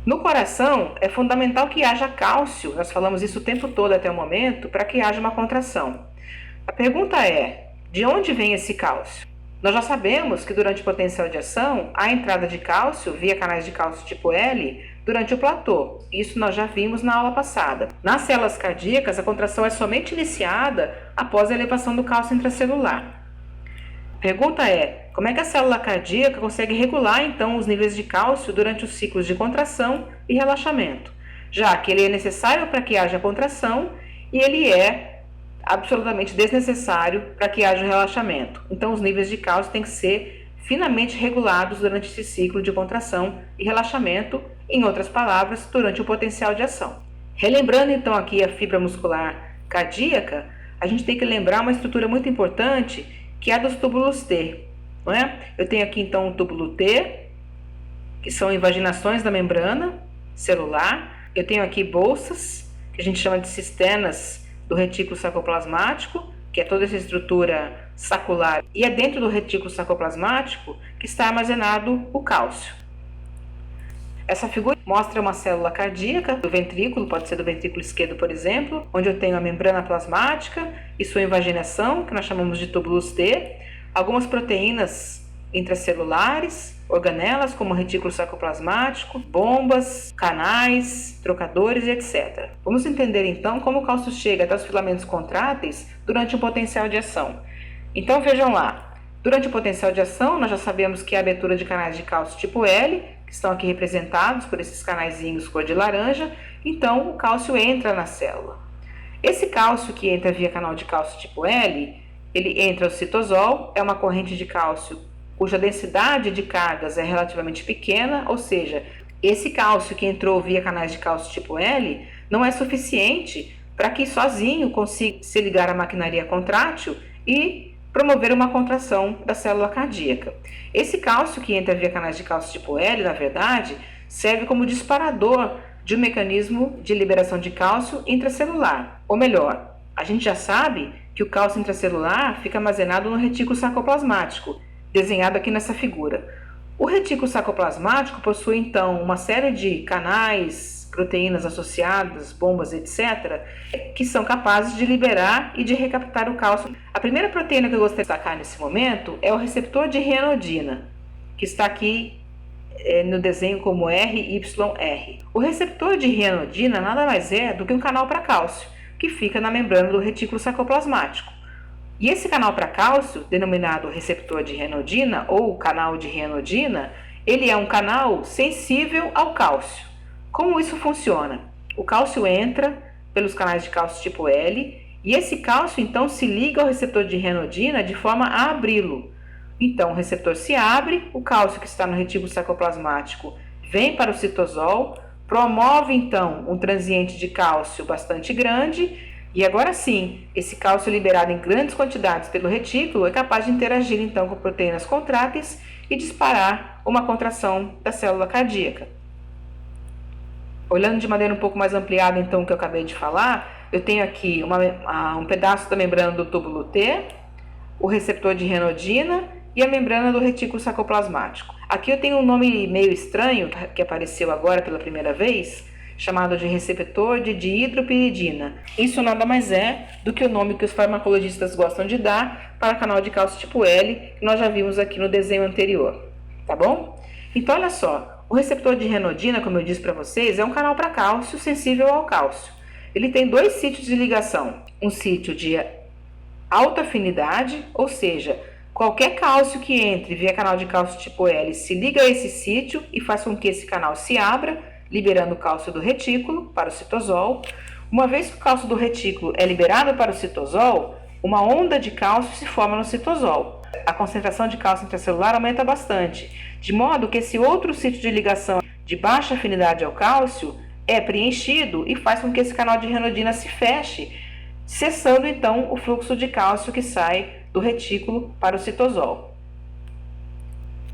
No coração, é fundamental que haja cálcio, nós falamos isso o tempo todo até o momento, para que haja uma contração. A pergunta é, de onde vem esse cálcio? Nós já sabemos que durante o potencial de ação, há entrada de cálcio via canais de cálcio tipo L durante o platô. Isso nós já vimos na aula passada. Nas células cardíacas, a contração é somente iniciada após a elevação do cálcio intracelular. A pergunta é, como é que a célula cardíaca consegue regular então os níveis de cálcio durante os ciclos de contração e relaxamento, já que ele é necessário para que haja contração e ele é absolutamente desnecessário para que haja relaxamento. Então os níveis de cálcio têm que ser finamente regulados durante esse ciclo de contração e relaxamento, em outras palavras, durante o potencial de ação. Relembrando então aqui a fibra muscular cardíaca, a gente tem que lembrar uma estrutura muito importante que é a dos túbulos T, não é? Eu tenho aqui então o túbulo T, que são invaginações da membrana celular. Eu tenho aqui bolsas, que a gente chama de cisternas do retículo sarcoplasmático, que é toda essa estrutura sacular, e é dentro do retículo sarcoplasmático que está armazenado o cálcio. Essa figura mostra uma célula cardíaca do ventrículo, pode ser do ventrículo esquerdo, por exemplo, onde eu tenho a membrana plasmática e sua invaginação, que nós chamamos de túbulos T, algumas proteínas intracelulares, organelas como o retículo sarcoplasmático, bombas, canais, trocadores e etc. Vamos entender então como o cálcio chega até os filamentos contráteis durante o potencial de ação. Então vejam lá, durante o potencial de ação nós já sabemos que há abertura de canais de cálcio tipo L, que estão aqui representados por esses canaizinhos cor de laranja, então o cálcio entra na célula. Esse cálcio que entra via canal de cálcio tipo L, ele entra no citosol, é uma corrente de cálcio cuja densidade de cargas é relativamente pequena, ou seja, esse cálcio que entrou via canais de cálcio tipo L não é suficiente para que sozinho consiga se ligar à maquinaria contrátil e promover uma contração da célula cardíaca. Esse cálcio que entra via canais de cálcio tipo L, na verdade, serve como disparador de um mecanismo de liberação de cálcio intracelular. Ou melhor, a gente já sabe que o cálcio intracelular fica armazenado no retículo sarcoplasmático, desenhado aqui nessa figura. O retículo sarcoplasmático possui então uma série de canais, proteínas associadas, bombas, etc., que são capazes de liberar e de recaptar o cálcio. A primeira proteína que eu gostaria de destacar nesse momento é o receptor de rianodina, que está aqui no desenho como RYR. O receptor de rianodina nada mais é do que um canal para cálcio, que fica na membrana do retículo sarcoplasmático. E esse canal para cálcio, denominado receptor de rianodina ou canal de rianodina, ele é um canal sensível ao cálcio. Como isso funciona? O cálcio entra pelos canais de cálcio tipo L e esse cálcio então se liga ao receptor de rianodina de forma a abri-lo. Então o receptor se abre, o cálcio que está no retículo sarcoplasmático vem para o citosol, promove então um transiente de cálcio bastante grande. E agora sim, esse cálcio liberado em grandes quantidades pelo retículo é capaz de interagir então com proteínas contráteis e disparar uma contração da célula cardíaca. Olhando de maneira um pouco mais ampliada então o que eu acabei de falar, eu tenho aqui um pedaço da membrana do túbulo T, o receptor de rianodina e a membrana do retículo sarcoplasmático. Aqui eu tenho um nome meio estranho que apareceu agora pela primeira vez, chamado de receptor de dihidropiridina. Isso nada mais é do que o nome que os farmacologistas gostam de dar para o canal de cálcio tipo L, que nós já vimos aqui no desenho anterior, tá bom? Então olha só, o receptor de rianodina, como eu disse para vocês, é um canal para cálcio sensível ao cálcio. Ele tem dois sítios de ligação, um sítio de alta afinidade, ou seja, qualquer cálcio que entre via canal de cálcio tipo L se liga a esse sítio e faz com que esse canal se abra, liberando o cálcio do retículo para o citosol. Uma vez que o cálcio do retículo é liberado para o citosol, uma onda de cálcio se forma no citosol. A concentração de cálcio intracelular aumenta bastante, de modo que esse outro sítio de ligação de baixa afinidade ao cálcio é preenchido e faz com que esse canal de rianodina se feche, cessando então o fluxo de cálcio que sai do retículo para o citosol.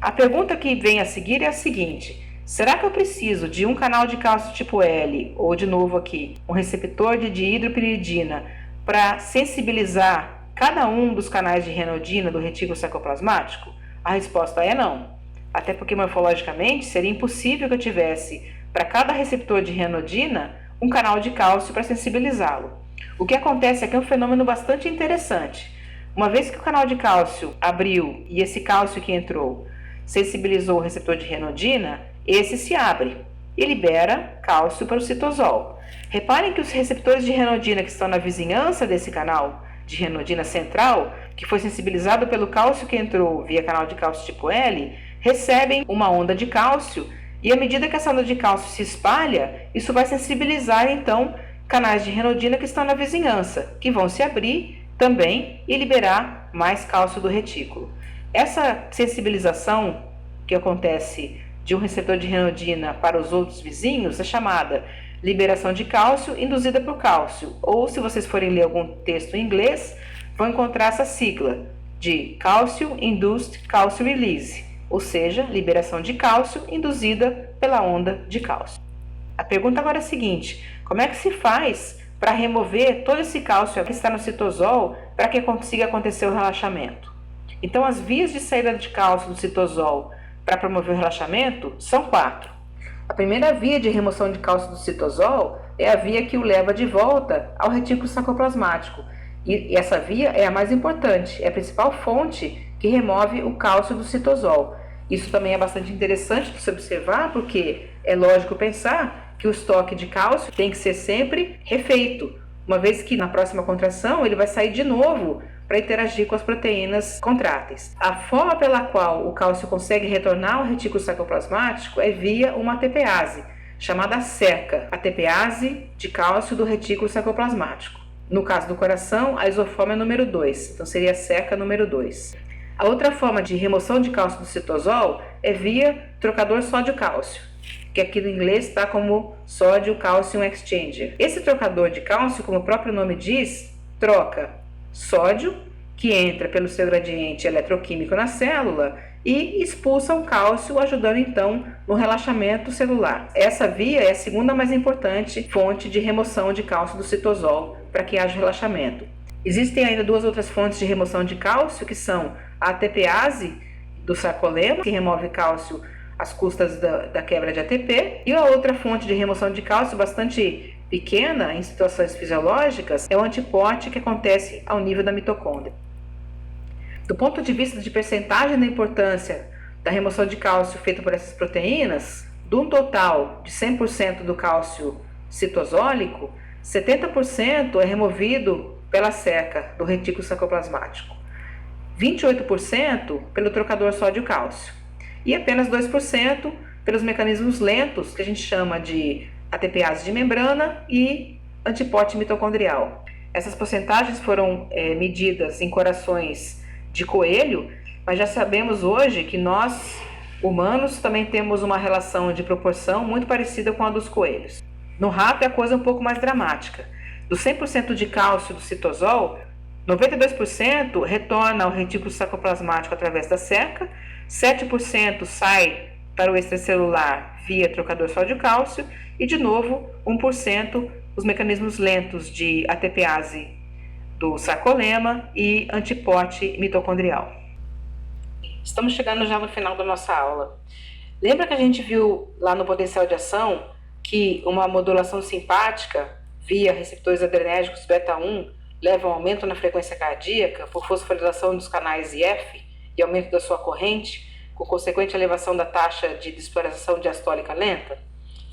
A pergunta que vem a seguir é a seguinte: será que eu preciso de um canal de cálcio tipo L, ou de novo aqui, um receptor de dihidropiridina, para sensibilizar cada um dos canais de rianodina do retículo sarcoplasmático? A resposta é não. Até porque morfologicamente seria impossível que eu tivesse para cada receptor de renodina um canal de cálcio para sensibilizá-lo. O que acontece aqui é um fenômeno bastante interessante. Uma vez que o canal de cálcio abriu e esse cálcio que entrou sensibilizou o receptor de renodina, esse se abre e libera cálcio para o citosol. Reparem que os receptores de renodina que estão na vizinhança desse canal de renodina central, que foi sensibilizado pelo cálcio que entrou via canal de cálcio tipo L, recebem uma onda de cálcio e à medida que essa onda de cálcio se espalha, isso vai sensibilizar então canais de renodina que estão na vizinhança, que vão se abrir também e liberar mais cálcio do retículo. Essa sensibilização que acontece de um receptor de renodina para os outros vizinhos é chamada liberação de cálcio induzida por cálcio, ou se vocês forem ler algum texto em inglês, vão encontrar essa sigla de Calcium Induced Calcium Release, ou seja, liberação de cálcio induzida pela onda de cálcio. A pergunta agora é a seguinte: como é que se faz para remover todo esse cálcio que está no citosol para que consiga acontecer o relaxamento? Então, as vias de saída de cálcio do citosol para promover o relaxamento são 4. A primeira via de remoção de cálcio do citosol é a via que o leva de volta ao retículo sarcoplasmático. E essa via é a mais importante, é a principal fonte que remove o cálcio do citosol. Isso também é bastante interessante de se observar, porque é lógico pensar que o estoque de cálcio tem que ser sempre refeito, uma vez que na próxima contração ele vai sair de novo para interagir com as proteínas contráteis. A forma pela qual o cálcio consegue retornar ao retículo sarcoplasmático é via uma ATPase, chamada SECA, ATPase de cálcio do retículo sarcoplasmático. No caso do coração, a isoforma é número 2, então seria a SECA número 2. A outra forma de remoção de cálcio do citosol é via trocador sódio-cálcio, que aqui no inglês está como sódio-calcium exchanger. Esse trocador de cálcio, como o próprio nome diz, troca sódio, que entra pelo seu gradiente eletroquímico na célula, e expulsa o cálcio, ajudando então no relaxamento celular. Essa via é a segunda mais importante fonte de remoção de cálcio do citosol para que haja relaxamento. Existem ainda 2 outras fontes de remoção de cálcio, que são a ATPase do sarcolema, que remove cálcio às custas da quebra de ATP, e a outra fonte de remoção de cálcio bastante pequena em situações fisiológicas é o antiporte, que acontece ao nível da mitocôndria. Do ponto de vista de percentagem da importância da remoção de cálcio feita por essas proteínas, de um total de 100% do cálcio citosólico, 70% é removido pela SECA do retículo sarcoplasmático, 28% pelo trocador sódio-cálcio e apenas 2% pelos mecanismos lentos, que a gente chama de ATPase de membrana e antiporte mitocondrial. Essas porcentagens foram medidas em corações de coelho, mas já sabemos hoje que nós, humanos, também temos uma relação de proporção muito parecida com a dos coelhos. No rato a coisa é um pouco mais dramática. Do 100% de cálcio do citosol, 92% retorna ao retículo sarcoplasmático através da SECA, 7% sai para o extracelular via trocador sódio-cálcio e, de novo, 1% os mecanismos lentos de ATPase do sarcolema e antiporte mitocondrial. Estamos chegando já no final da nossa aula. Lembra que a gente viu lá no potencial de ação que uma modulação simpática via receptores adrenérgicos beta-1 leva a um aumento na frequência cardíaca por fosforilação dos canais IF e aumento da sua corrente, com consequente elevação da taxa de despolarização diastólica lenta?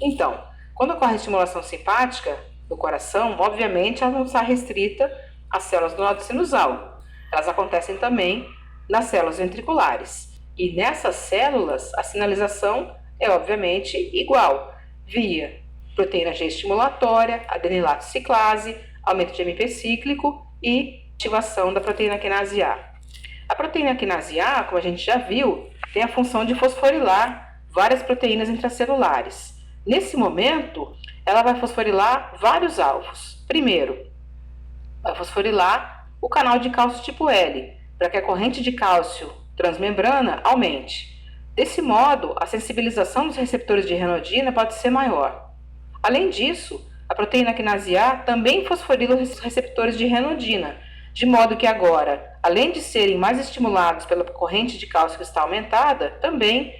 Então, quando ocorre estimulação simpática no coração, obviamente ela não está restrita às células do nódulo sinusal. Elas acontecem também nas células ventriculares. E nessas células, a sinalização é obviamente igual, via proteína G estimulatória, adenilato ciclase, aumento de MP cíclico e ativação da proteína quinase A. A proteína quinase A, como a gente já viu, tem a função de fosforilar várias proteínas intracelulares. Nesse momento, ela vai fosforilar vários alvos. Primeiro, vai fosforilar o canal de cálcio tipo L, para que a corrente de cálcio transmembrana aumente. Desse modo, a sensibilização dos receptores de renodina pode ser maior. Além disso, a proteína quinase A também fosforila os receptores de renodina, de modo que agora, além de serem mais estimulados pela corrente de cálcio que está aumentada, também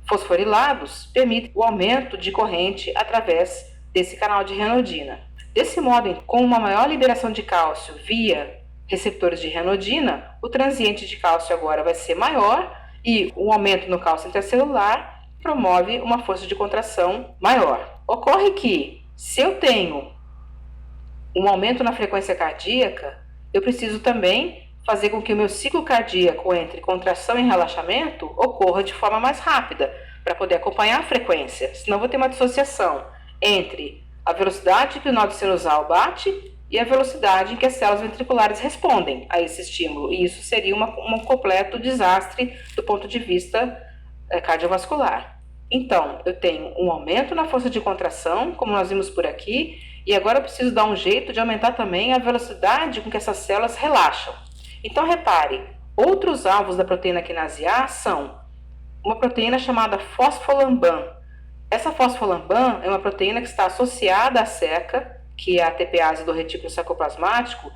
fosforilados permitem o aumento de corrente através desse canal de renodina. Desse modo, com uma maior liberação de cálcio via receptores de renodina, o transiente de cálcio agora vai ser maior e o aumento no cálcio intracelular promove uma força de contração maior. Ocorre que, se eu tenho um aumento na frequência cardíaca, eu preciso também fazer com que o meu ciclo cardíaco entre contração e relaxamento ocorra de forma mais rápida, para poder acompanhar a frequência. Senão eu vou ter uma dissociação entre a velocidade que o nó sinusal bate e a velocidade em que as células ventriculares respondem a esse estímulo. E isso seria um completo desastre do ponto de vista cardiovascular. Então, eu tenho um aumento na força de contração, como nós vimos por aqui, e agora eu preciso dar um jeito de aumentar também a velocidade com que essas células relaxam. Então, repare, outros alvos da proteína quinase A são uma proteína chamada fosfolamban. Essa fosfolamban é uma proteína que está associada à seca, que é a ATPase do retículo sarcoplasmático,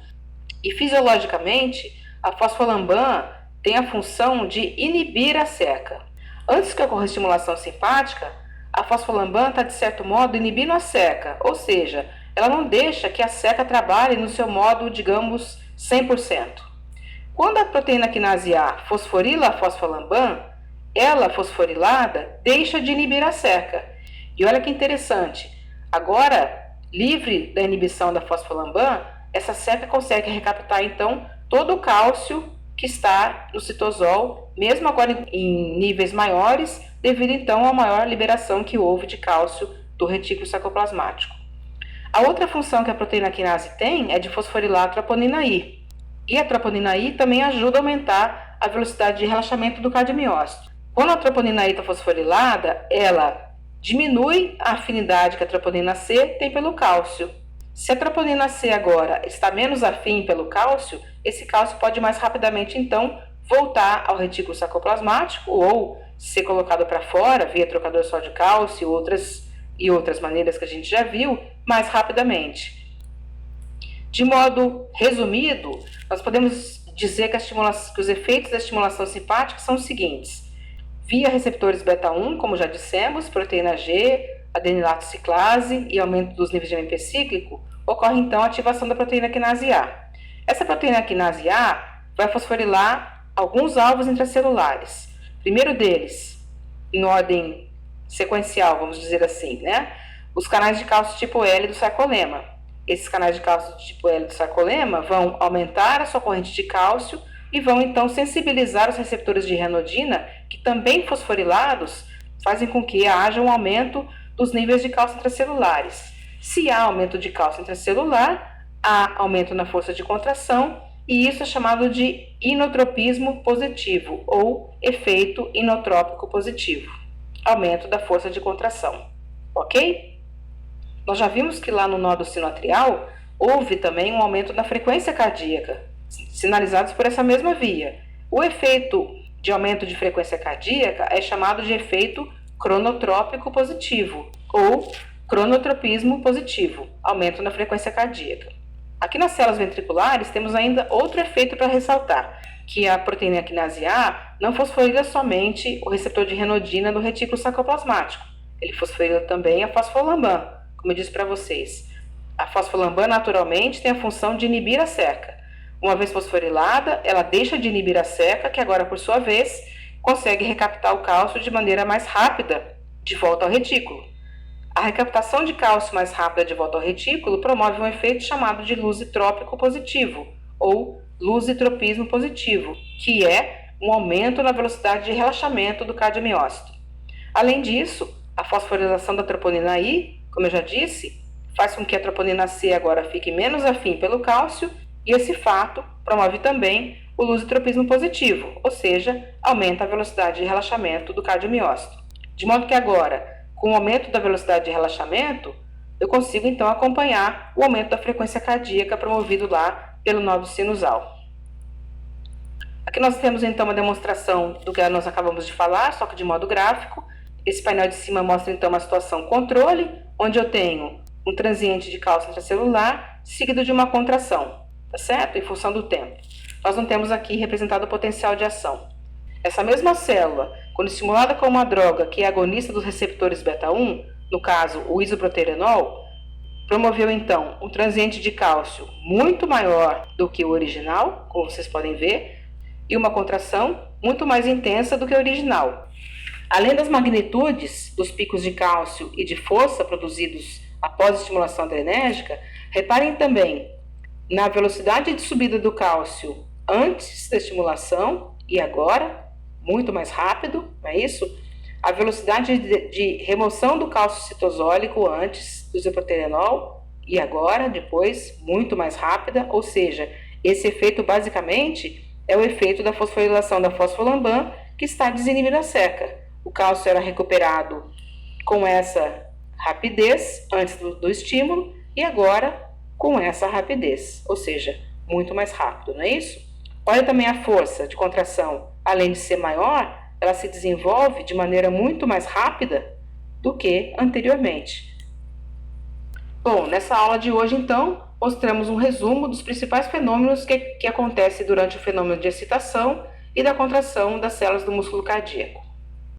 e fisiologicamente a fosfolamban tem a função de inibir a seca. Antes que ocorra a estimulação simpática, a fosfolamban está, de certo modo, inibindo a seca, ou seja, ela não deixa que a seca trabalhe no seu modo, digamos, 100%. Quando a proteína quinase A fosforila a fosfolamban, ela, fosforilada, deixa de inibir a seca. E olha que interessante, agora, livre da inibição da fosfolamban, essa seca consegue recaptar, então, todo o cálcio que está no citosol, mesmo agora em níveis maiores, devido, então, à maior liberação que houve de cálcio do retículo sarcoplasmático. A outra função que a proteína quinase tem é de fosforilar a troponina I. E a troponina I também ajuda a aumentar a velocidade de relaxamento do cardiomiócito. Quando a troponina I está fosforilada, ela diminui a afinidade que a troponina C tem pelo cálcio. Se a troponina C agora está menos afim pelo cálcio, esse cálcio pode mais rapidamente, então, voltar ao retículo sarcoplasmático ou ser colocado para fora via trocador sódio-cálcio e outras maneiras que a gente já viu, mais rapidamente. De modo resumido, nós podemos dizer que os efeitos da estimulação simpática são os seguintes: via receptores beta-1, como já dissemos, proteína G, adenilato ciclase e aumento dos níveis de AMP cíclico, ocorre então a ativação da proteína quinase A. Essa proteína quinase A vai fosforilar alguns alvos intracelulares. Primeiro deles, em ordem sequencial, vamos dizer assim, os canais de cálcio tipo L do sarcolema. Esses canais de cálcio tipo L do sarcolema vão aumentar a sua corrente de cálcio e vão então sensibilizar os receptores de renodina, que também fosforilados fazem com que haja um aumento dos níveis de cálcio intracelulares. Se há aumento de cálcio intracelular, há aumento na força de contração, e isso é chamado de inotropismo positivo ou efeito inotrópico positivo, aumento da força de contração, ok? Nós já vimos que lá no nódo sinoatrial houve também um aumento na frequência cardíaca, sinalizados por essa mesma via. O efeito de aumento de frequência cardíaca é chamado de efeito cronotrópico positivo ou cronotropismo positivo, aumento na frequência cardíaca. Aqui nas células ventriculares temos ainda outro efeito para ressaltar, que a proteína quinase A não fosforila somente o receptor de renodina do retículo sarcoplasmático, ele fosforila também a fosfolamban, como eu disse para vocês. A fosfolamban naturalmente tem a função de inibir a seca. Uma vez fosforilada, ela deixa de inibir a seca, que agora, por sua vez, consegue recaptar o cálcio de maneira mais rápida de volta ao retículo. A recaptação de cálcio mais rápida de volta ao retículo promove um efeito chamado de lusitrópico positivo, ou lusitropismo positivo, que é um aumento na velocidade de relaxamento do cardiomiócito. Além disso, a fosforilação da troponina I, como eu já disse, faz com que a troponina C agora fique menos afim pelo cálcio, e esse fato promove também o lusitropismo positivo, ou seja, aumenta a velocidade de relaxamento do cardiomiócito. De modo que agora, com o aumento da velocidade de relaxamento, eu consigo então acompanhar o aumento da frequência cardíaca promovido lá pelo nódo sinusal. Aqui nós temos então uma demonstração do que nós acabamos de falar, só que de modo gráfico. Esse painel de cima mostra então uma situação controle, onde eu tenho um transiente de cálcio intracelular seguido de uma contração, tá certo? Em função do tempo. Nós não temos aqui representado o potencial de ação. Essa mesma célula, quando estimulada com uma droga que é agonista dos receptores beta-1, no caso o isoproterenol, promoveu então um transiente de cálcio muito maior do que o original, como vocês podem ver, e uma contração muito mais intensa do que o original. Além das magnitudes dos picos de cálcio e de força produzidos após a estimulação adrenérgica, reparem também na velocidade de subida do cálcio antes da estimulação e agora, muito mais rápido, não é isso? A velocidade de remoção do cálcio citosólico antes do isoproterenol e agora, depois, muito mais rápida, ou seja, esse efeito basicamente é o efeito da fosforilação da fosfolamban que está desinibindo a seca. O cálcio era recuperado com essa rapidez antes do estímulo e agora com essa rapidez, ou seja, muito mais rápido, não é isso? Olha também a força de contração, além de ser maior, ela se desenvolve de maneira muito mais rápida do que anteriormente. Bom, nessa aula de hoje, então, mostramos um resumo dos principais fenômenos que acontecem durante o fenômeno de excitação e da contração das células do músculo cardíaco.